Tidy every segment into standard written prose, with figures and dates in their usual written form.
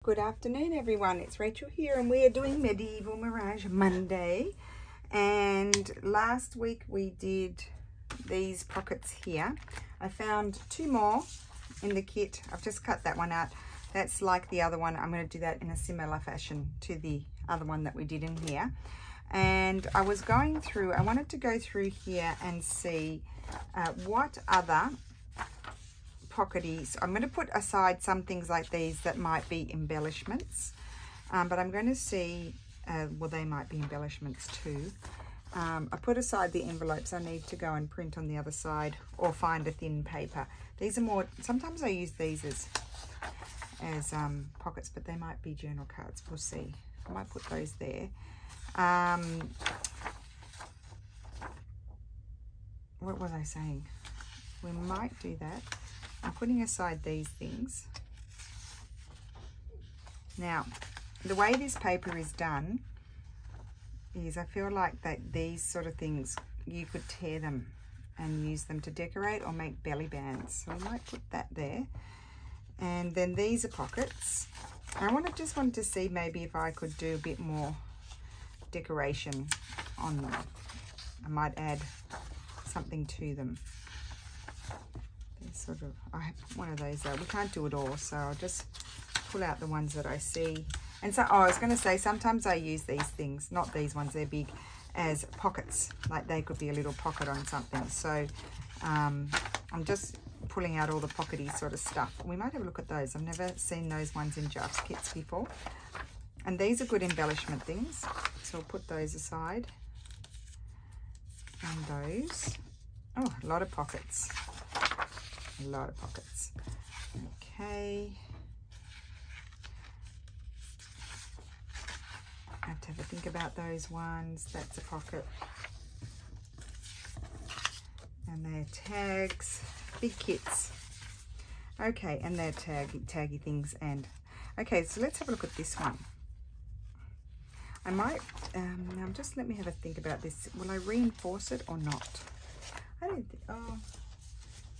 Good afternoon everyone, it's Rachel here and we are doing Medieval Mirage Monday. And last week we did these pockets here. I found two more in the kit. I've just cut that one out. That's like the other one. I'm going to do that in a similar fashion to the other one that we did in here. And I was going through, I wanted to go through here and see what other pocketies. I'm going to put aside some things like these that might be embellishments, but I'm going to see, well, they might be embellishments too. I put aside the envelopes. I need to go and print on the other side or find a thin paper. These are more, sometimes I use these as pockets, but they might be journal cards. We'll see. I might put those there. What was I saying? We might do that. I'm putting aside these things. Now, the way this paper is done is I feel like that these sort of things, you could tear them and use them to decorate or make belly bands. So I might put that there. And then these are pockets. I just wanted to see maybe if I could do a bit more decoration on them. I might add something to them. Sort of, I have one of those though. We can't do it all, so I'll just pull out the ones that I see. And so, I was going to say, sometimes I use these things, not these ones, they're big, as pockets. Like they could be a little pocket on something. So I'm just pulling out all the pockety sort of stuff. We might have a look at those. I've never seen those ones in JARF'S kits before. And these are good embellishment things, so I'll put those aside. And those, oh, a lot of pockets. A lot of pockets. Okay. I have to have a think about those ones. That's a pocket. And they're tags. Big kits. Okay, and they're taggy things. And okay, so let's have a look at this one. I might, now just let me have a think about this. Will I reinforce it or not? I don't think, oh.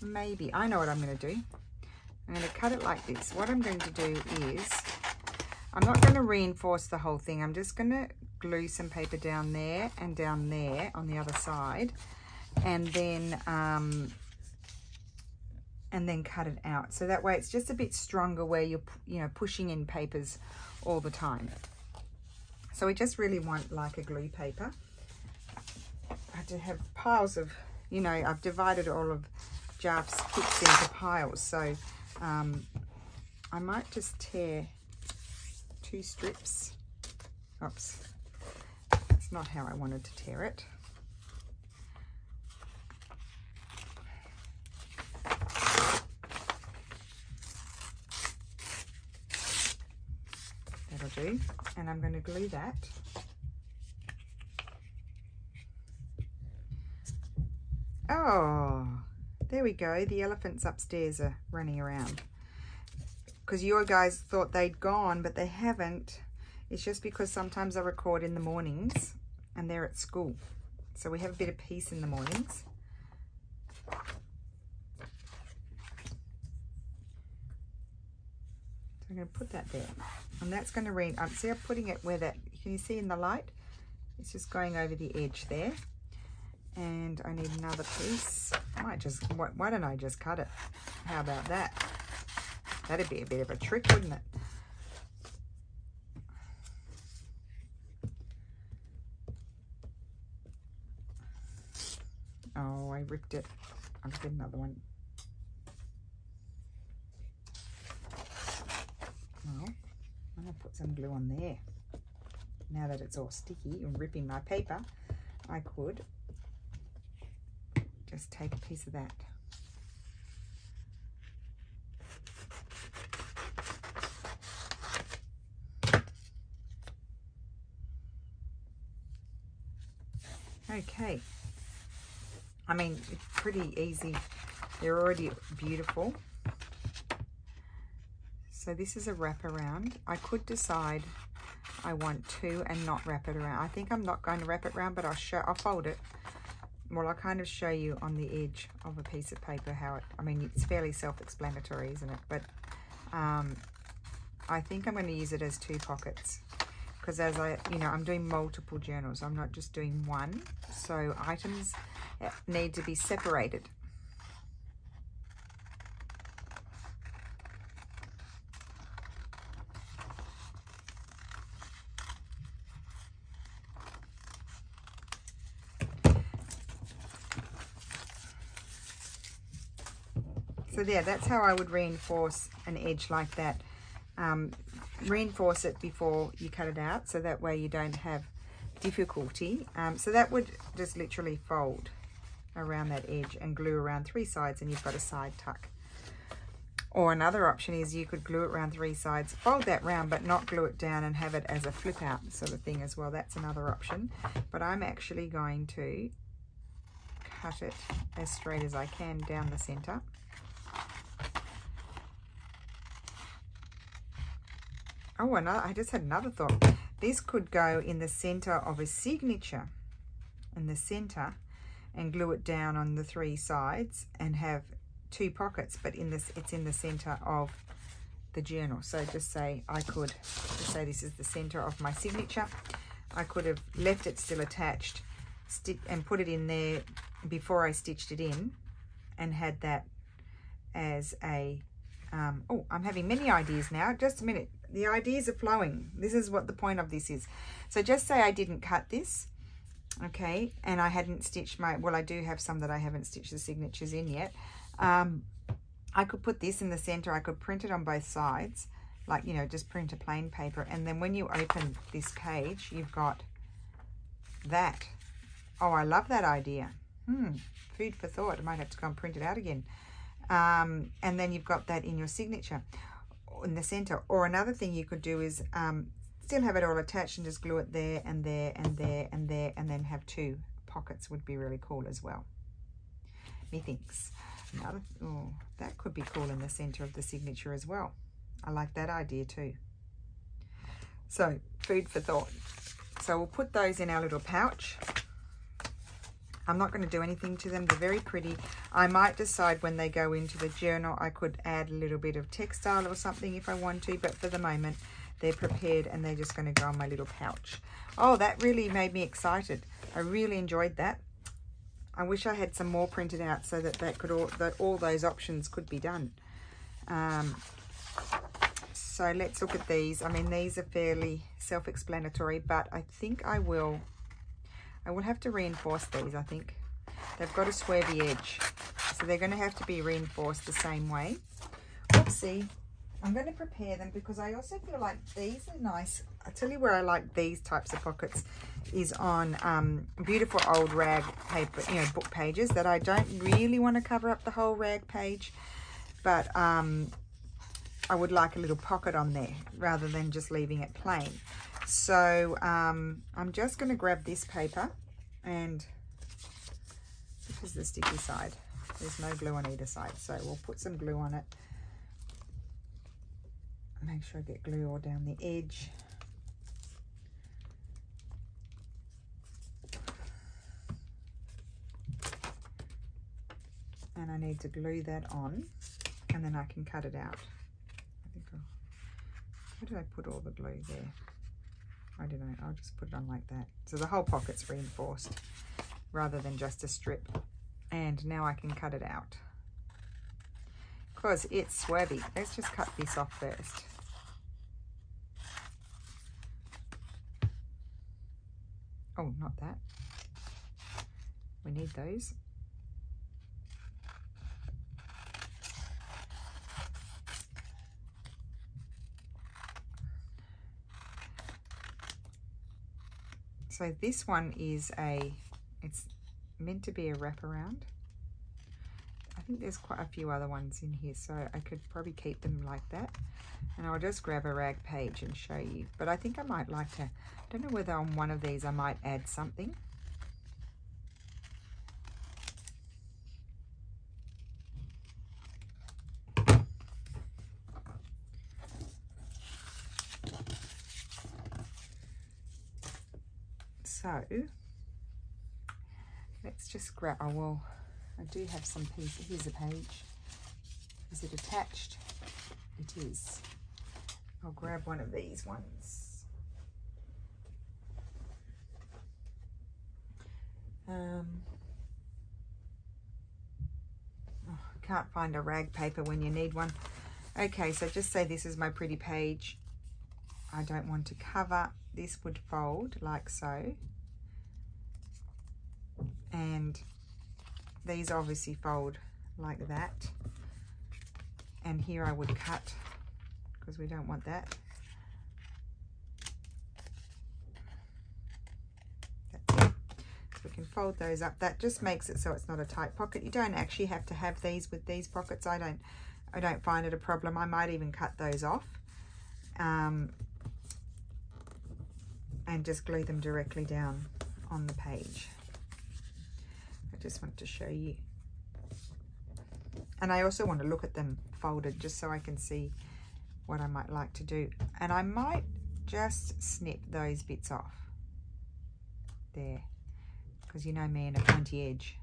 Maybe. I know what I'm going to do. I'm going to cut it like this. What I'm going to do is, I'm not going to reinforce the whole thing. I'm just going to glue some paper down there and down there on the other side, and then cut it out. So that way it's just a bit stronger where you're pushing in papers all the time. So we just really want like a glue paper. I have to have piles of, I've divided all of JARF'S kits into piles, so I might just tear 2 strips. Oops, that's not how I wanted to tear it. That'll do, and I'm going to glue that. Oh, there we go. The elephants upstairs are running around. Because you guys thought they'd gone, but they haven't. It's just because sometimes I record in the mornings and they're at school. So we have a bit of peace in the mornings. So I'm going to put that there. And that's going to read, see I'm putting it where that, can you see in the light? It's just going over the edge there. And I need another piece. I might just, why don't I just cut it? How about that? That'd be a bit of a trick, wouldn't it? Oh, I ripped it. I'll get another one. Well, I'm going to put some glue on there. Now that it's all sticky and ripping my paper, I could just take a piece of that. Okay. I mean, it's pretty easy. They're already beautiful. So this is a wraparound. I could decide I want to and not wrap it around. I think I'm not going to wrap it around, but I'll fold it. Well, I'll kind of show you on the edge of a piece of paper how it, I mean, it's fairly self-explanatory, isn't it? But I think I'm going to use it as 2 pockets, because as I'm doing multiple journals. I'm not just doing one. So items need to be separated. So there, that's how I would reinforce an edge like that. Reinforce it before you cut it out, so that way you don't have difficulty. So that would just literally fold around that edge and glue around 3 sides, and you've got a side tuck. Or another option is you could glue it around 3 sides, fold that round but not glue it down, and have it as a flip out sort of thing as well. That's another option. But I'm actually going to cut it as straight as I can down the center. Oh, I just had another thought. This could go in the center of a signature, in the center, and glue it down on the 3 sides and have 2 pockets, but it's in the center of the journal. So just say this is the center of my signature. I could have left it still attached and put it in there before I stitched it in, and had that as a oh, I'm having many ideas now. Just a minute. The ideas are flowing. This is what the point of this is. So just say I didn't cut this, okay, and I hadn't stitched well, I do have some that I haven't stitched the signatures in yet. I could put this in the center. I could print it on both sides, like, just print a plain paper. And then when you open this page, you've got that. Oh, I love that idea. Food for thought. I might have to go and print it out again. And then you've got that in your signature in the center. Or another thing you could do is still have it all attached and just glue it there and there and there and there, and then have 2 pockets would be really cool as well. Methinks. Oh, that could be cool in the center of the signature as well. I like that idea too. So food for thought. So we'll put those in our little pouch. I'm not going to do anything to them. They're very pretty. I might decide when they go into the journal, I could add a little bit of textile or something if I want to, but for the moment, they're prepared and they're just going to go on my little pouch. Oh, that really made me excited. I really enjoyed that. I wish I had some more printed out so that all those options could be done. So let's look at these. I mean, these are fairly self-explanatory, but I think I will have to reinforce these, I think. They've got a swervy edge, so they're going to have to be reinforced the same way. Oopsie. I'm going to prepare them because I also feel like these are nice. I'll tell you where I like these types of pockets is on beautiful old rag paper, book pages that I don't really want to cover up the whole rag page, but I would like a little pocket on there rather than just leaving it plain. So I'm just going to grab this paper, and this is the sticky side. There's no glue on either side, so we'll put some glue on it. Make sure I get glue all down the edge. And I need to glue that on, and then I can cut it out. Where did I put all the glue there? I don't know, I'll just put it on like that. So the whole pocket's reinforced rather than just a strip. And now I can cut it out. Because it's swervy. Let's just cut this off first. Oh, not that. We need those. So this one is it's meant to be a wraparound. I think there's quite a few other ones in here, so I could probably keep them like that. And I'll just grab a rag page and show you. But I think I might like to, I don't know whether on one of these I might add something. So let's just grab, oh well, I do have some pieces. Here's a page. Is it attached? It is. I'll grab one of these ones. Can't find a rag paper when you need one. Okay, so just say this is my pretty page. I don't want to cover. This would fold like so. And these obviously fold like that. And here I would cut because we don't want that. That's it. So we can fold those up. That just makes it so it's not a tight pocket. You don't actually have to have these with these pockets. I don't find it a problem. I might even cut those off and just glue them directly down on the page. I just want to show you. And I also want to look at them folded just so I can see what I might like to do. And I might just snip those bits off there, because you know me and a pointy edge.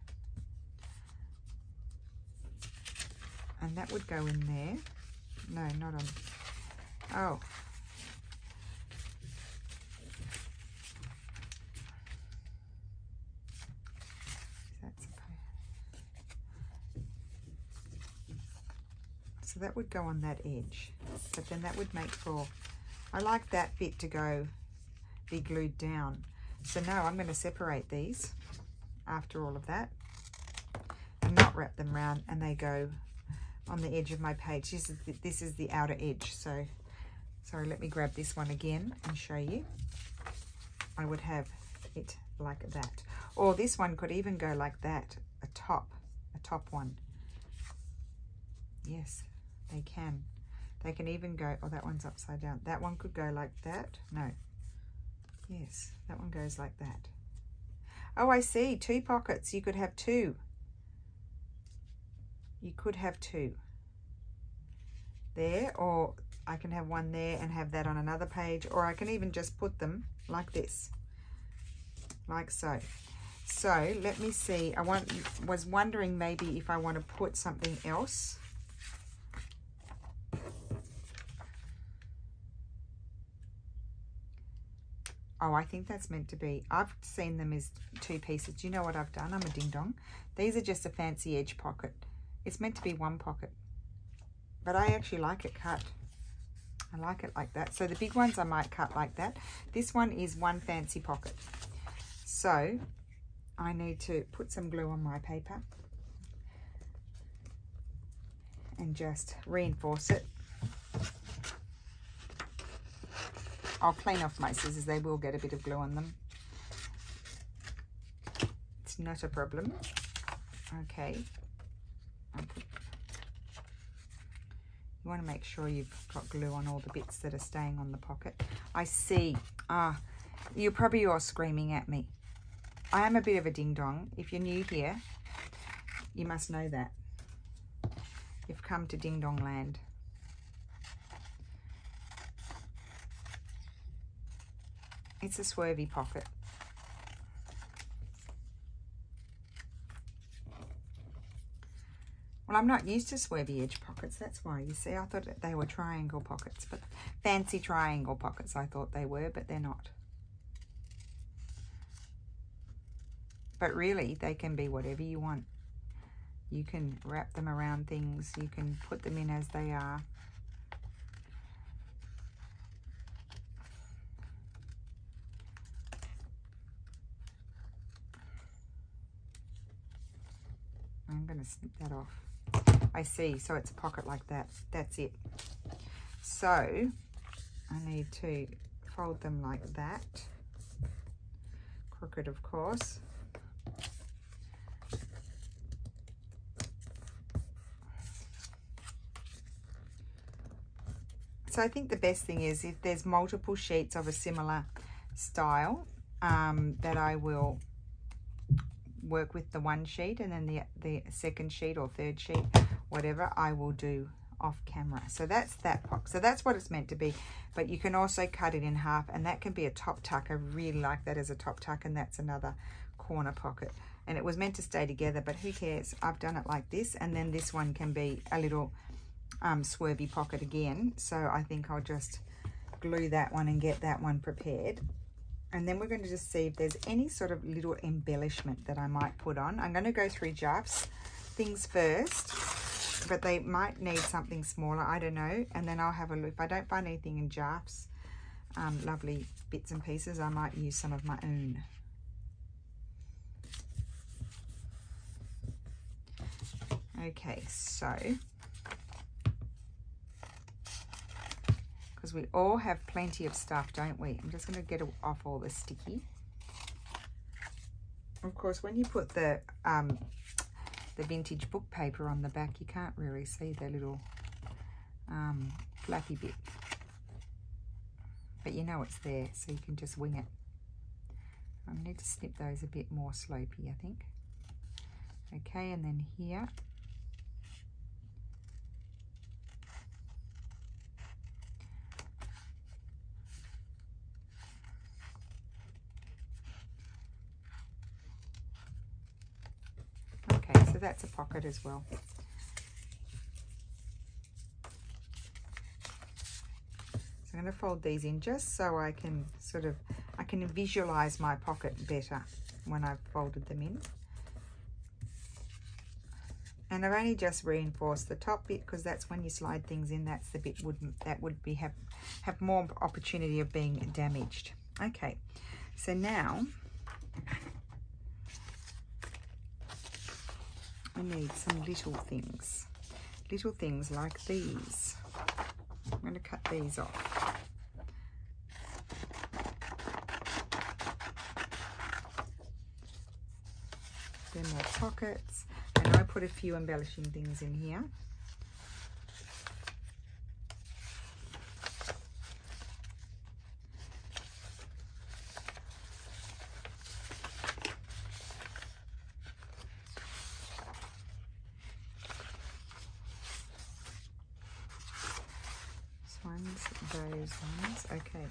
And that would go in there. No, not on. Oh. So that would go on that edge, but then that would make for, I like that bit to be glued down. So now I'm going to separate these after all of that and not wrap them around, and they go on the edge of my page. This is the outer edge. So sorry, let me grab this one again and show you. I would have it like that, or this one could even go like that, a top one. Yes, they can. They can even go, oh, that one's upside down. That one could go like that. No. Yes, that one goes like that. Oh, I see. 2 pockets. You could have 2. You could have 2 there, or I can have one there and have that on another page, or I can even just put them like this, like so. So let me see. I was wondering maybe if I want to put something else. Oh, I think that's meant to be. I've seen them as 2 pieces. Do you know what I've done? I'm a ding-dong. These are just a fancy edge pocket. It's meant to be 1 pocket. But I actually like it cut. I like it like that. So the big ones I might cut like that. This one is 1 fancy pocket. So I need to put some glue on my paper and just reinforce it. I'll clean off my scissors, they will get a bit of glue on them. It's not a problem. Okay. You want to make sure you've got glue on all the bits that are staying on the pocket. I see. You're probably all screaming at me. I am a bit of a ding-dong. If you're new here, you must know that. You've come to ding-dong land. It's a swervy pocket. Well, I'm not used to swervy edge pockets, that's why. You see, I thought they were triangle pockets, but fancy triangle pockets I thought they were, but they're not. But really, they can be whatever you want. You can wrap them around things, you can put them in as they are. I'm going to snip that off. I see, so it's a pocket like that. That's it. So I need to fold them like that. Crooked, of course. So I think the best thing is if there's multiple sheets of a similar style, that I will work with the 1 sheet, and then the second sheet or 3rd sheet, whatever, I will do off camera. So that's that pocket. So that's what it's meant to be, but you can also cut it in half, and that can be a top tuck. I really like that as a top tuck, and that's another corner pocket. And it was meant to stay together, but who cares? I've done it like this, and then this one can be a little swervy pocket again. So I think I'll just glue that one and get that one prepared. And then we're going to just see if there's any sort of little embellishment that I might put on. I'm going to go through JARF'S things first, but they might need something smaller, I don't know. And then I'll have a look. If I don't find anything in JARF'S, lovely bits and pieces, I might use some of my own. Okay, so because we all have plenty of stuff, don't we? I'm just going to get off all the sticky. Of course, when you put the vintage book paper on the back, you can't really see the little flappy bit, but you know it's there, so you can just wing it. I need to snip those a bit more slopey, I think. Okay, and then here. Okay, so that's a pocket as well. So I'm going to fold these in just so I can I can visualize my pocket better when I've folded them in. And I've only just reinforced the top bit because that's when you slide things in, that's the bit that would have more opportunity of being damaged. Okay, so now I need some little things like these. I'm going to cut these off. They're more pockets. And I put a few embellishing things in here. This one's those ones. Okay.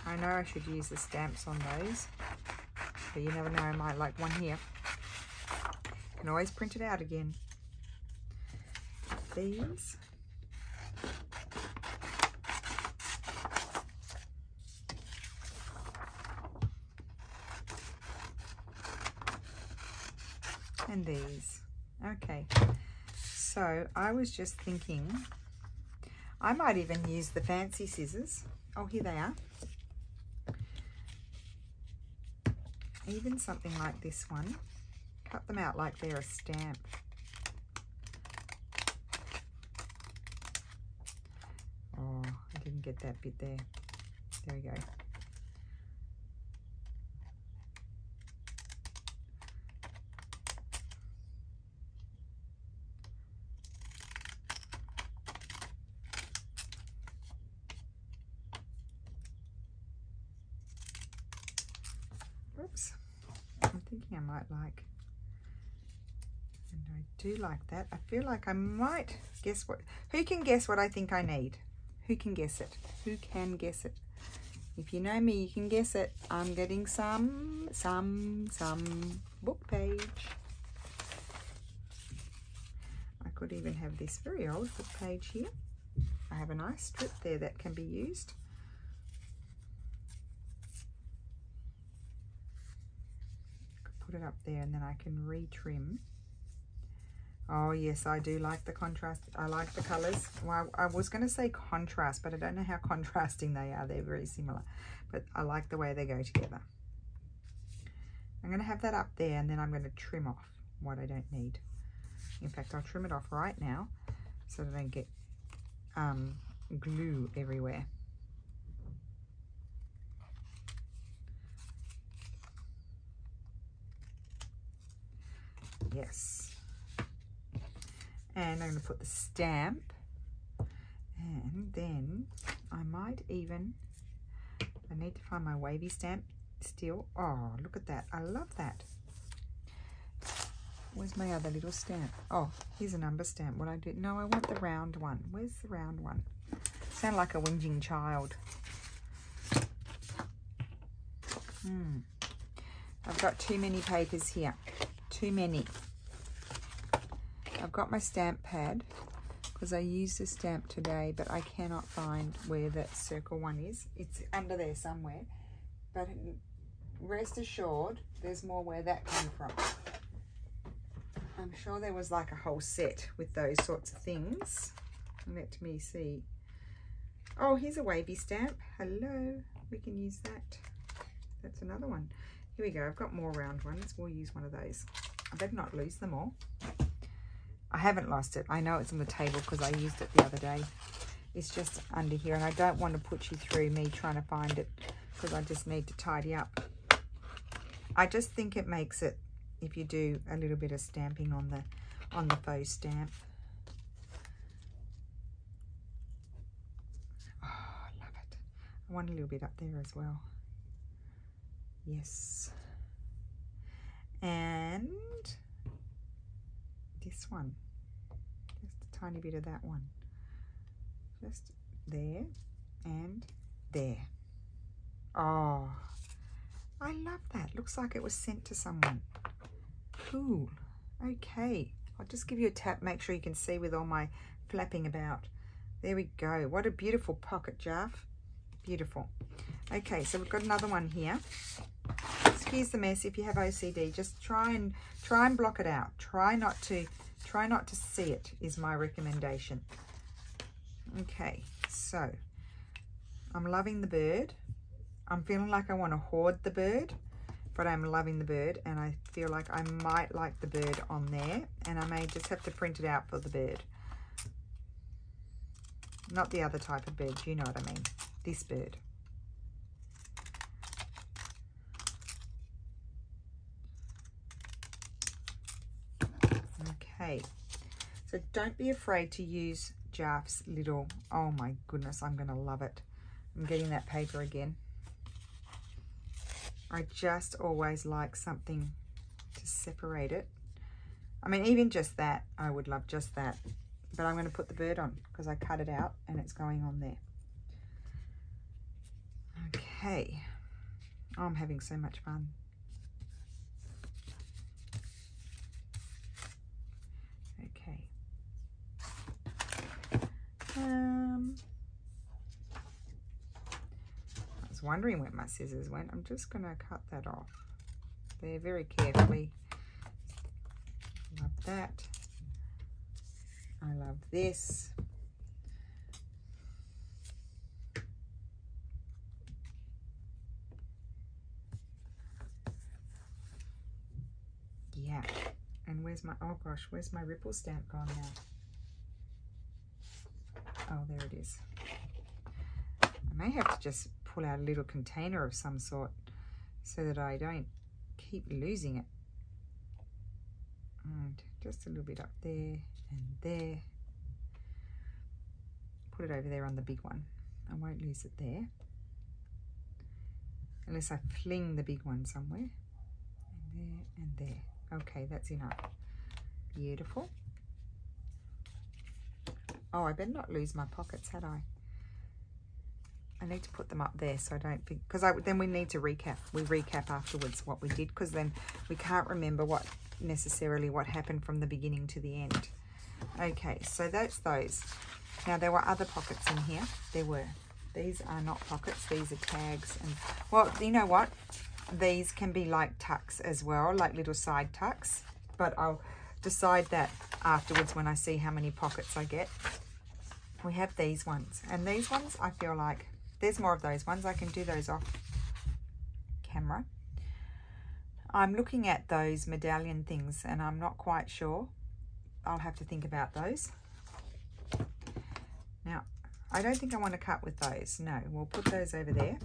I know I should use the stamps on those, but you never know, I might like one here. You can always print it out again. These. And these. Okay, so I was just thinking I might even use the fancy scissors. Oh, here they are. Even something like this one, cut them out like they're a stamp. Oh, I didn't get that bit there. There we go. Oops. I'm thinking I might like, and I do like that. I feel like I might guess what, who can guess what I think I need? Who can guess it? Who can guess it? If you know me, you can guess it. I'm getting some book page. I could even have this very old book page here. I have a nice strip there that can be used. Put it up there and then I can retrim. Oh yes, I do like the contrast. I like the colors. Well, I was going to say contrast, but I don't know how contrasting they are. They're very similar, but I like the way they go together. I'm going to have that up there and then I'm going to trim off what I don't need. In fact, I'll trim it off right now so that I don't get glue everywhere. Yes, and I'm going to put the stamp, and then I might even, I need to find my wavy stamp still. Oh, look at that, I love that. Where's my other little stamp? Oh, here's a number stamp. What I do, no, I want the round one. Where's the round one? sound like a whinging child. I've got too many papers here. Too many. I've got my stamp pad because I used a stamp today, but I cannot find where that circle one is. It's under there somewhere. But rest assured, there's more where that came from. I'm sure there was like a whole set with those sorts of things. Let me see. Oh, here's a wavy stamp. Hello. We can use that. That's another one. Here we go. I've got more round ones. We'll use one of those. I better not lose them all. I haven't lost it. I know it's on the table because I used it the other day. It's just under here, and I don't want to put you through me trying to find it because I just need to tidy up. I just think it makes it, if you do a little bit of stamping on the faux stamp. Oh, I love it. I want a little bit up there as well. Yes. And this one. Just a tiny bit of that one. Just there and there. Oh, I love that. Looks like it was sent to someone. Cool. Okay. I'll just give you a tap. Make sure you can see with all my flapping about. There we go. What a beautiful pocket, Jarf. Beautiful. Okay, so we've got another one here. Excuse the mess. If you have OCD, just try and block it out. Try not to see it is my recommendation. Okay, so I'm loving the bird. I'm feeling like I want to hoard the bird, but I'm loving the bird, and I feel like I might like the bird on there, and I may just have to print it out for the bird. Not the other type of bird, you know what I mean. This bird. Okay, so don't be afraid to use JARF'S little, oh my goodness, I'm going to love it. I'm getting that paper again. I just always like something to separate it. I mean, even just that, I would love just that. But I'm going to put the bird on because I cut it out and it's going on there. Okay. Oh, I'm having so much fun. Okay. I was wondering where my scissors went. I'm just going to cut that off there very carefully. Love that. I love this. Yeah. And where's my, oh gosh, where's my ripple stamp gone now? Oh, there it is. I may have to just pull out a little container of some sort so that I don't keep losing it. And just a little bit up there and there. Put it over there on the big one. I won't lose it there. Unless I fling the big one somewhere. And there and there. Okay, that's enough. Beautiful. Oh, I better not lose my pockets, had I? I need to put them up there so I don't think, because then we need to recap. We recap afterwards what we did, because then we can't remember what necessarily what happened from the beginning to the end. Okay, so that's those. Now there were other pockets in here. There were. These are not pockets. These are tags. And well, you know what? These can be like tucks as well, like little side tucks. But I'll decide that afterwards when I see how many pockets I get. We have these ones, and these ones I feel like there's more of those ones. I can do those off camera. I'm looking at those medallion things and I'm not quite sure. I'll have to think about those. Now, I don't think I want to cut with those. No, we'll put those over there.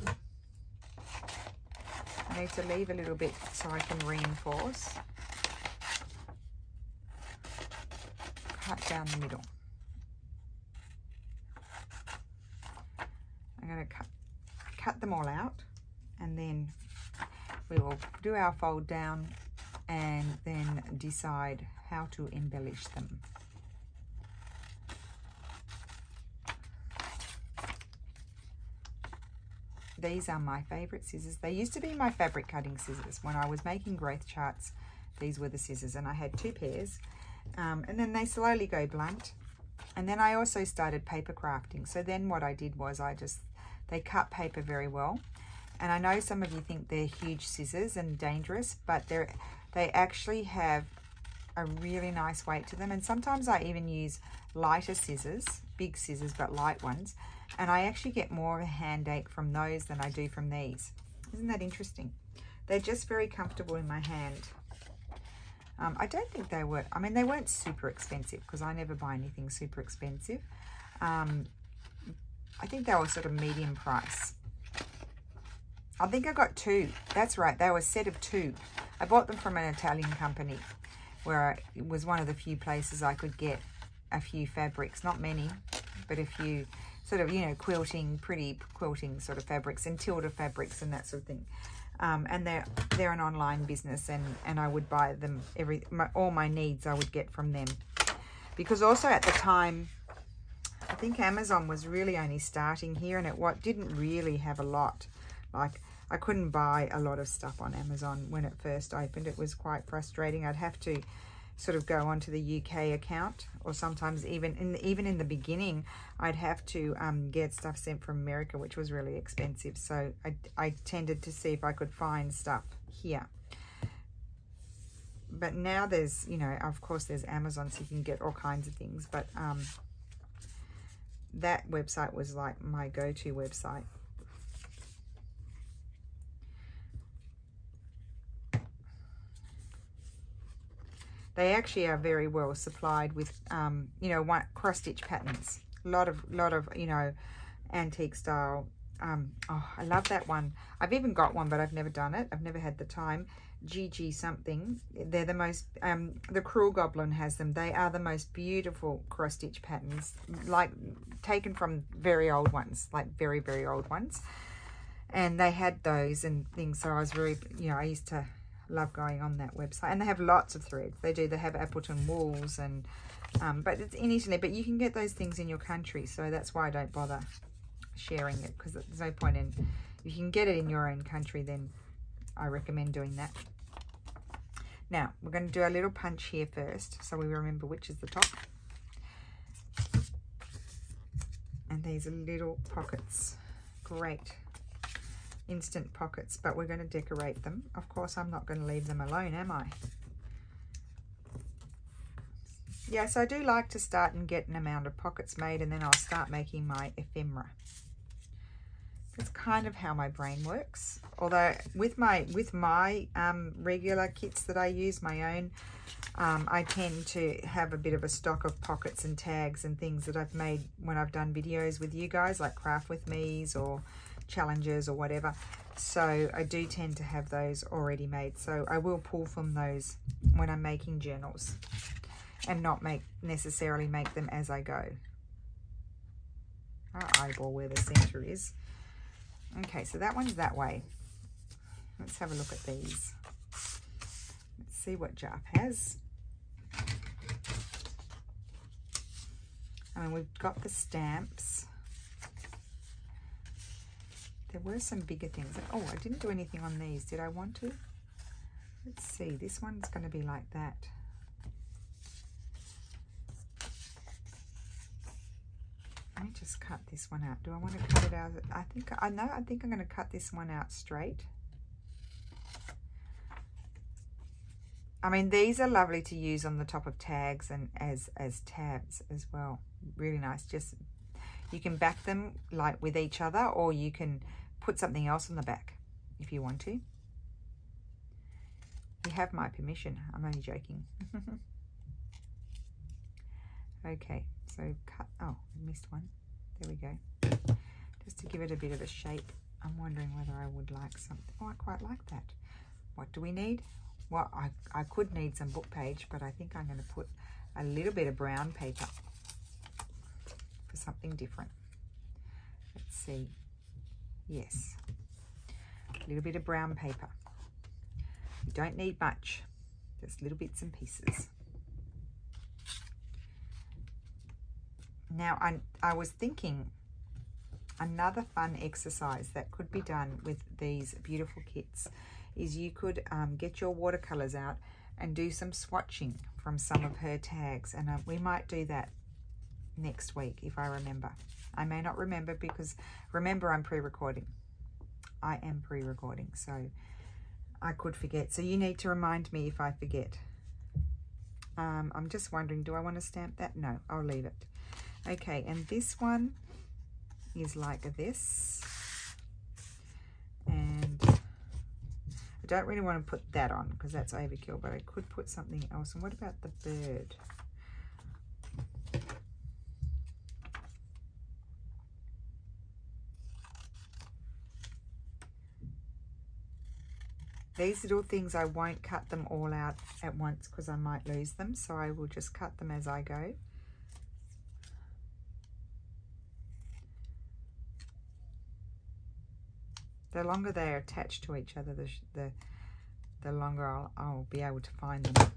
I need to leave a little bit so I can reinforce. Cut down the middle. I'm going to cut them all out, and then we will do our fold down and then decide how to embellish them. these are my favorite scissors. They used to be my fabric cutting scissors. When I was making growth charts, these were the scissors, and I had 2 pairs. And then they slowly go blunt. And then I also started paper crafting. So then what I did was they cut paper very well. And I know some of you think they're huge scissors and dangerous, but they actually have a really nice weight to them. And sometimes I even use lighter scissors, big scissors, but light ones. And I actually get more of a hand ache from those than I do from these. Isn't that interesting? They're just very comfortable in my hand. I don't think they were, I mean, they weren't super expensive because I never buy anything super expensive. I think they were sort of medium price. I think I got 2. That's right, they were a set of 2. I bought them from an Italian company where it was one of the few places I could get a few fabrics, not many, but a few sort of, you know, quilting, pretty quilting sort of fabrics and tilde fabrics and that sort of thing. And they're an online business, and I would buy them all my needs I would get from them. Because also at the time, I think Amazon was really only starting here, and it didn't really have a lot. Like, I couldn't buy a lot of stuff on Amazon when it first opened. It was quite frustrating. I'd have to sort of go onto the UK account, or sometimes even in the beginning, I'd have to get stuff sent from America, which was really expensive. So I tended to see if I could find stuff here. But now there's, you know, of course there's Amazon, so you can get all kinds of things. But that website was like my go-to website. They actually are very well supplied with, you know, cross-stitch patterns. A lot of, you know, antique style. Oh, I love that one. I've even got one, but I've never done it. I've never had the time. GG something. They're the most, the Cruel Goblin has them. They are the most beautiful cross-stitch patterns, like taken from very old ones, like very, very old ones. And they had those and things, so I was very, you know, I used to love going on that website. And they have lots of threads. They have Appleton wools, and but it's in Italy, but you can get those things in your country, so that's why I don't bother sharing it, because there's no point in, if you can get it in your own country, then I recommend doing that. Now we're going to do a little punch here first, so we remember which is the top. And these are little pockets, great instant pockets, but we're going to decorate them. Of course, I'm not going to leave them alone, am I? Yes, I do like to start and get an amount of pockets made, and then I'll start making my ephemera. That's kind of how my brain works. Although with my regular kits that I use, my own, I tend to have a bit of a stock of pockets and tags and things that I've made when I've done videos with you guys, like Craft With Me's or challenges or whatever. So I do tend to have those already made, so I will pull from those when I'm making journals and not necessarily make them as I go. I'll eyeball where the center is. Okay, so that one's that way. Let's have a look at these. Let's see what JARF has. I mean, we've got the stamps. There were some bigger things. Oh, I didn't do anything on these. Did I want to? Let's see. This one's going to be like that. Let me just cut this one out. Do I want to cut it out? I think I'm going to cut this one out straight. I mean, these are lovely to use on the top of tags and as tabs as well. Really nice. Just, you can back them like with each other, or you can put something else on the back if you want to. You have my permission. I'm only joking. Okay, so cut. Oh, I missed one. There we go. Just to give it a bit of a shape. I'm wondering whether I would like something. Oh, I quite like that. What do we need? Well, I could need some book page, but I think I'm going to put a little bit of brown paper for something different. Let's see. Yes, a little bit of brown paper. You don't need much, just little bits and pieces. Now I was thinking another fun exercise that could be done with these beautiful kits is you could get your watercolors out and do some swatching from some of her tags, and we might do that next week if I remember. I may not remember because remember I'm pre-recording. I am pre-recording, so I could forget. So you need to remind me if I forget. I'm just wondering, do I want to stamp that? No, I'll leave it. Okay, and this one is like this. And I don't really want to put that on because that's overkill, but I could put something else. And what about the bird? These little things, I won't cut them all out at once because I might lose them, so I will just cut them as I go. The longer they are attached to each other, the longer I'll be able to find them.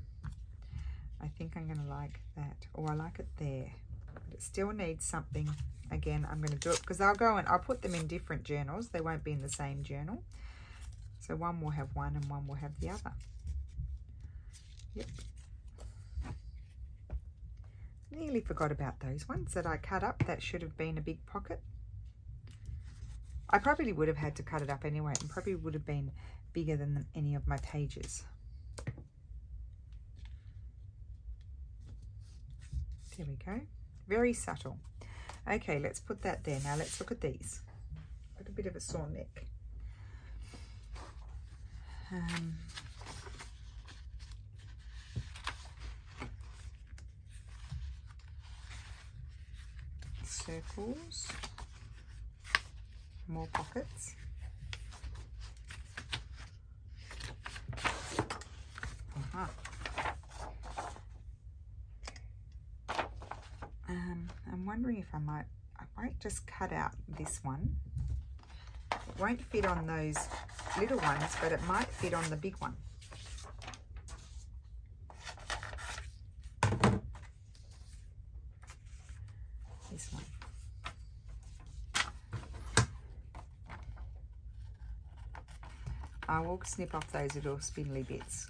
I think I'm going to like that. Oh, I like it there. But it still needs something. Again, I'm going to do it because I'll put them in different journals. They won't be in the same journal. So one will have one and one will have the other. Yep. Nearly forgot about those ones that I cut up. That should have been a big pocket. I probably would have had to cut it up anyway, and probably would have been bigger than any of my pages. There we go. Very subtle. Okay, let's put that there. Now let's look at these. Got a bit of a sore neck. Circles, more pockets. I'm wondering if I might just cut out this one. It won't fit on those little ones, but it might fit on the big one. This one. I will snip off those little spindly bits.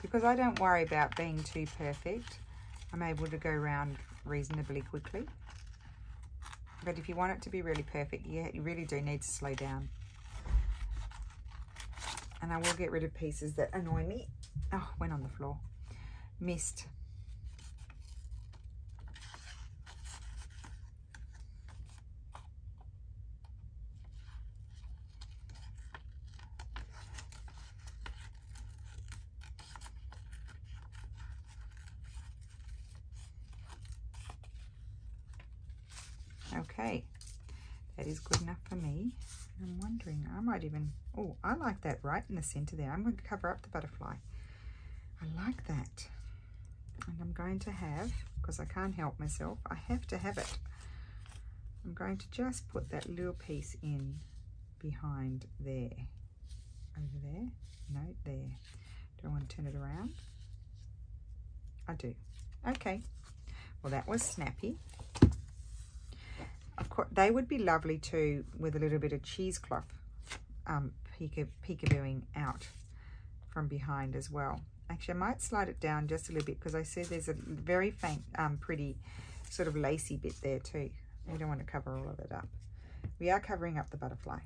Because I don't worry about being too perfect, I'm able to go around reasonably quickly. But if you want it to be really perfect, you really do need to slow down. And I will get rid of pieces that annoy me. Oh, went on the floor. Missed. Okay, that is good enough for me. I'm wondering, I might even, oh, I like that right in the center there. I'm going to cover up the butterfly. I like that. And I'm going to have, because I can't help myself, I have to have it. I'm going to just put that little piece in behind there. Over there. No, there. Do I want to turn it around? I do. Okay. Well, that was snappy. Of course, they would be lovely too with a little bit of cheesecloth peekabooing out from behind as well. Actually, I might slide it down just a little bit because I see there's a very faint, pretty sort of lacy bit there too. We don't want to cover all of it up. We are covering up the butterfly.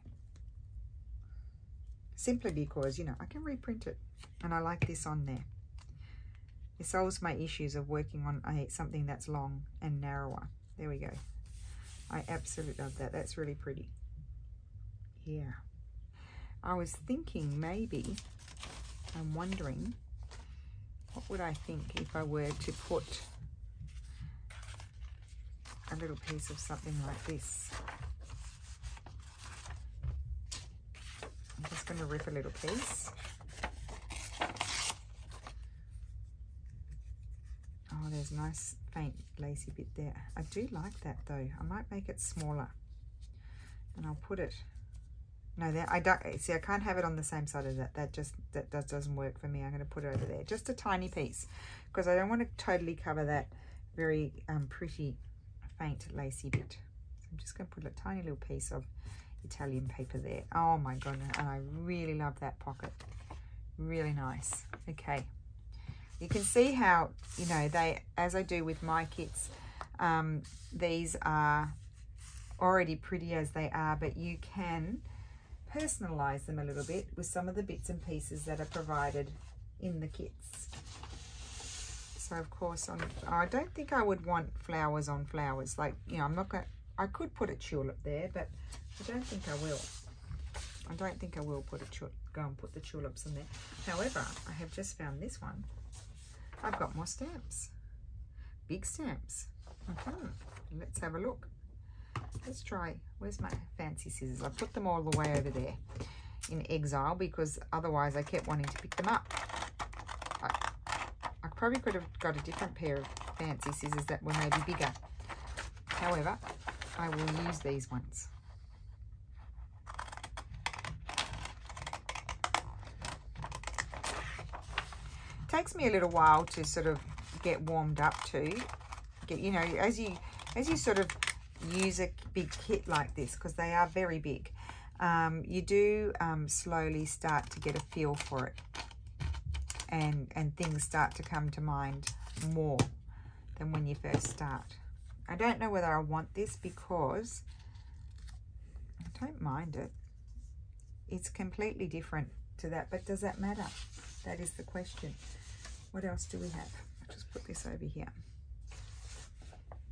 Simply because, you know, I can reprint it and I like this on there. It solves my issues of working on something that's long and narrower. There we go. I absolutely love that. That's really pretty. Yeah. I was thinking maybe, I'm wondering, what would I think if I were to put a little piece of something like this? I'm just going to rip a little piece. Oh, there's a nice faint lacy bit there. I do like that though. I might make it smaller and I'll put it No, that I don't see. I can't have it on the same side as that. That doesn't work for me. I'm going to put it over there, just a tiny piece, because I don't want to totally cover that very pretty faint lacy bit. So I'm just going to put a tiny little piece of Italian paper there. Oh my goodness, and I really love that pocket. Really nice. Okay, you can see how, you know, they, as I do with my kits, these are already pretty as they are, but you can personalize them a little bit with some of the bits and pieces that are provided in the kits. So of course, I don't think I would want flowers on flowers. Like, you know, I'm not going to, I could put a tulip there, but I don't think I will. I don't think I will put a tulip, go and put the tulips in there. However, I have just found this one. I've got more stamps, big stamps. Let's have a look. Let's try, where's my fancy scissors? I put them all the way over there in exile because otherwise I kept wanting to pick them up. I probably could have got a different pair of fancy scissors that were maybe bigger. However, I will use these ones. It takes me a little while to sort of get warmed up to get, you know, as you sort of use a big kit like this, because they are very big, you do slowly start to get a feel for it, and things start to come to mind more than when you first start. I don't know whether I want this because I don't mind it. It's completely different to that, but does that matter? That is the question. What else do we have? I'll just put this over here.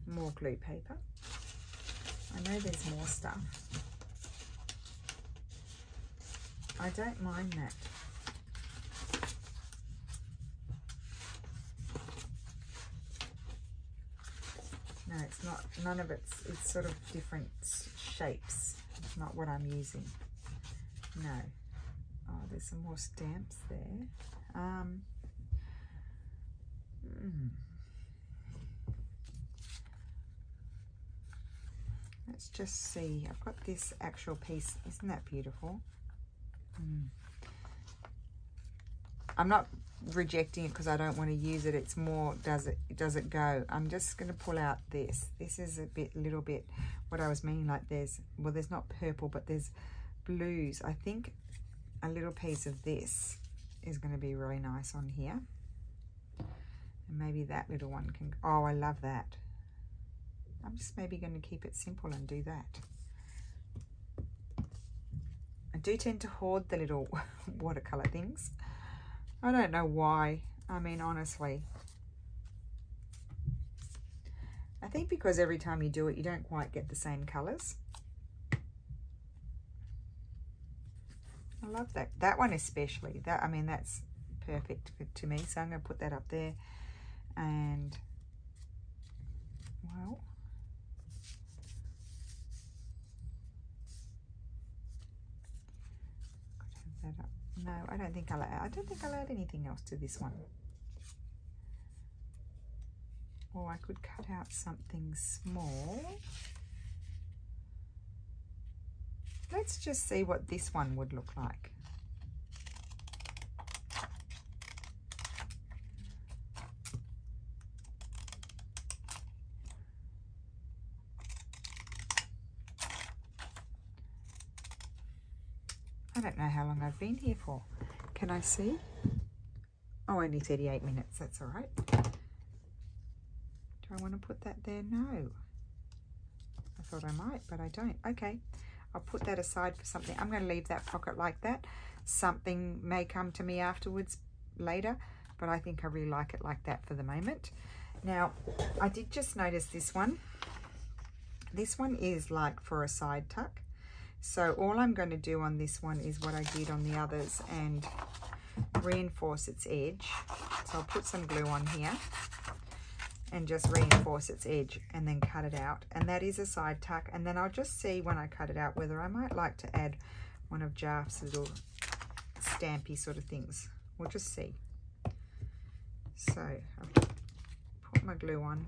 More glue paper. I know there's more stuff. I don't mind that. No, it's not, none of it's sort of different shapes. It's not what I'm using. No. Oh, there's some more stamps there. Let's just see. I've got this actual piece. Isn't that beautiful? I'm not rejecting it because I don't want to use it. It's more, does it go? I'm just going to pull out this. This is a little bit what I was meaning. Like there's not purple, but there's blues. I think a little piece of this is going to be really nice on here. And maybe that little one can, oh, I love that. I'm just maybe going to keep it simple and do that. I do tend to hoard the little watercolor things. I don't know why. I mean, honestly. I think because every time you do it, you don't quite get the same colors. I love that. That one especially. That, I mean, that's perfect to me. So I'm going to put that up there. And, well, that up. No, I don't think I'll add anything else to this one. Or I could cut out something small. Let's just see what this one would look like. I don't know how long I've been here for. Can I see? Oh, only 38 minutes. That's all right. Do I want to put that there? No. I thought I might, but I don't. Okay. I'll put that aside for something. I'm going to leave that pocket like that. Something may come to me afterwards later, but I think I really like it like that for the moment. Now, I did just notice this one. This one is like for a side tuck. So all I'm going to do on this one is what I did on the others and reinforce its edge. So I'll put some glue on here and just reinforce its edge and then cut it out. And that is a side tuck. And then I'll just see when I cut it out whether I might like to add one of JARF'S little stampy sort of things. We'll just see. So I'll put my glue on.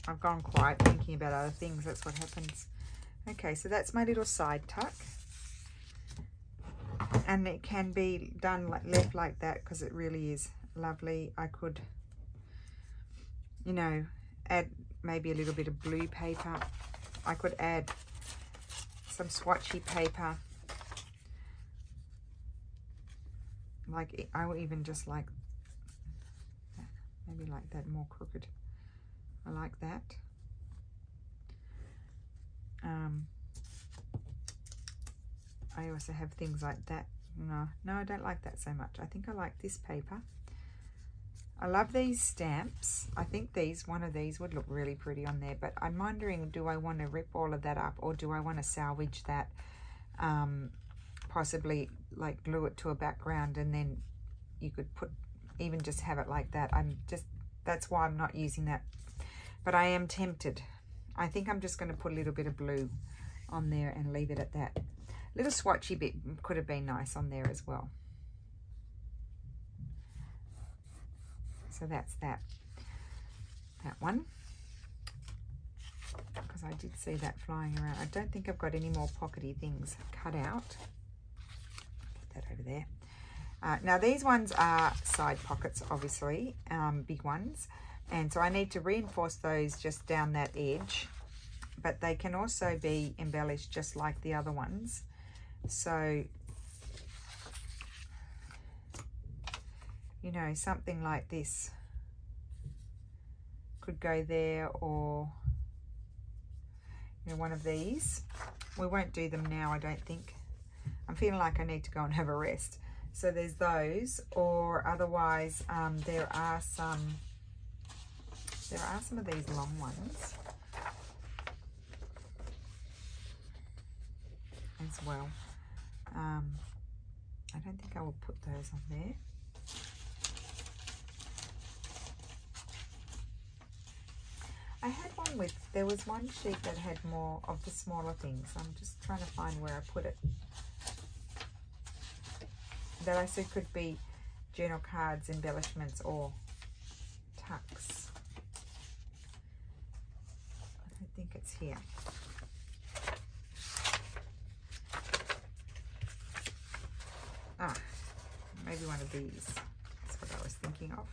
I've gone quiet thinking about other things. That's what happens. Okay, so that's my little side tuck. And it can be done left like that because it really is lovely. I could, you know, add maybe a little bit of blue paper. I could add some swatchy paper. Like, I will even just like that. Maybe like that, more crooked. I like that. I also have things like that. No, I don't like that so much. I think I like this paper. I love these stamps. I think one of these would look really pretty on there, but I'm wondering, do I want to rip all of that up, or do I want to salvage that, possibly like glue it to a background, and then you could even just have it like that. That's why I'm not using that, but I am tempted. I think I'm just going to put a little bit of blue on there and leave it at that. Little swatchy bit could have been nice on there as well. So that's that one, because I did see that flying around. I don't think I've got any more pockety things cut out. Put that over there. Now these ones are side pockets, obviously, big ones, and so I need to reinforce those just down that edge, but they can also be embellished just like the other ones. So, you know, something like this could go there, or, you know, one of these. We won't do them now, I don't think. I'm feeling like I need to go and have a rest. So there's those, or otherwise there are some of these long ones as well. I don't think I will put those on there. I had one with, there was one sheet that had more of the smaller things. I'm just trying to find where I put it. That I said could be journal cards, embellishments, or tucks. I don't think it's here. Ah, maybe one of these. That's what I was thinking of.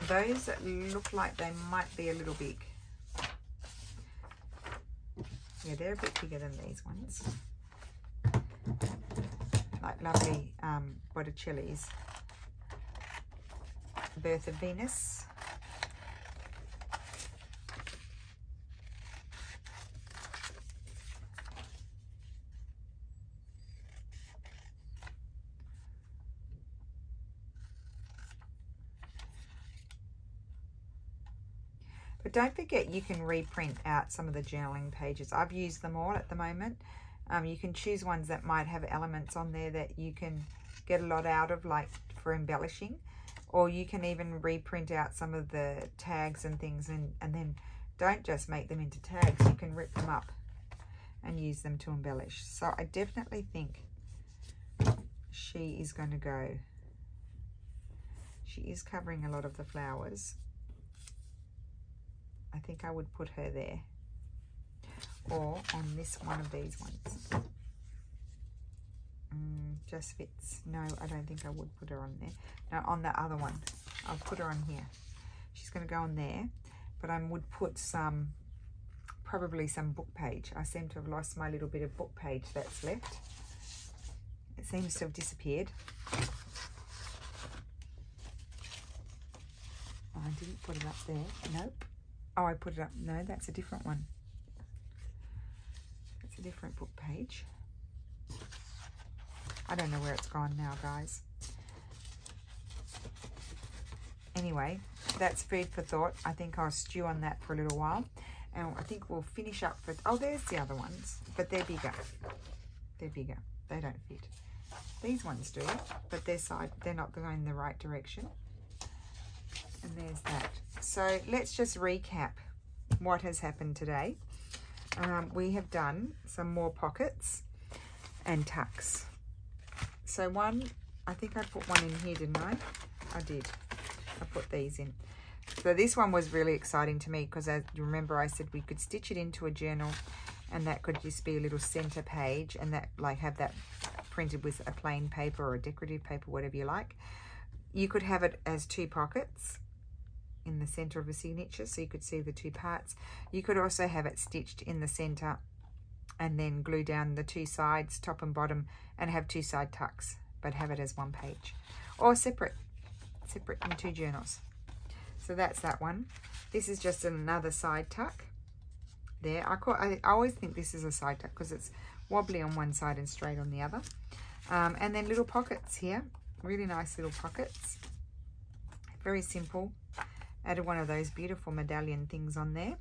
Those that look like they might be a little big. Yeah, they're a bit bigger than these ones. Like lovely Botticelli's Birth of Venus. But don't forget, you can reprint out some of the journaling pages. I've used them all at the moment. You can choose ones that might have elements on there that you can get a lot out of, like for embellishing. Or you can even reprint out some of the tags and things, and then don't just make them into tags. You can rip them up and use them to embellish. So I definitely think she is going to go. She is covering a lot of the flowers. I think I would put her there, or on this one of these ones. Just fits. No, I don't think I would put her on there. No, on the other one. I'll put her on here. She's going to go on there, but I would put probably some book page. I seem to have lost my little bit of book page that's left. It seems to have disappeared. Oh, I didn't put it up there. Nope. Oh, I put it up. No, that's a different one. It's a different book page. I don't know where it's gone now, guys. Anyway, that's food for thought. I think I'll stew on that for a little while. And I think we'll finish up with... Oh, there's the other ones. But they're bigger. They're bigger. They don't fit. These ones do, but they're not going in the right direction. And there's that. So let's just recap what has happened today. We have done some more pockets and tucks. So one, I think I put one in here, didn't I? I did. I put these in. So this one was really exciting to me because, as you remember, I said we could stitch it into a journal, and that could just be a little center page, and that like have that printed with a plain paper or a decorative paper, whatever you like. You could have it as 2 pockets in the center of a signature, so you could see the 2 parts. You could also have it stitched in the center and then glue down the 2 sides, top and bottom, and have 2 side tucks, but have it as 1 page, or separate in 2 journals. So that's that one. This is just another side tuck there. I always think this is a side tuck because it's wobbly on one side and straight on the other. And then little pockets here, really nice little pockets, very simple. Added one of those beautiful medallion things on there.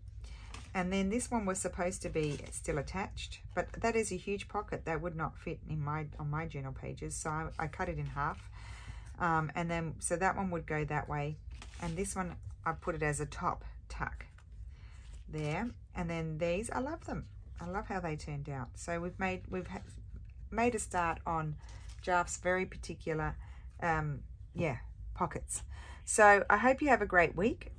And then this one was supposed to be still attached, but that is a huge pocket that would not fit in on my journal pages, so I cut it in half. And then so that one would go that way, and this one I put it as a top tuck there. And then these, I love them. I love how they turned out. So we've made a start on JARF'S very particular pockets. So I hope you have a great week.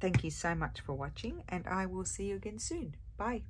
Thank you so much for watching, and I will see you again soon. Bye.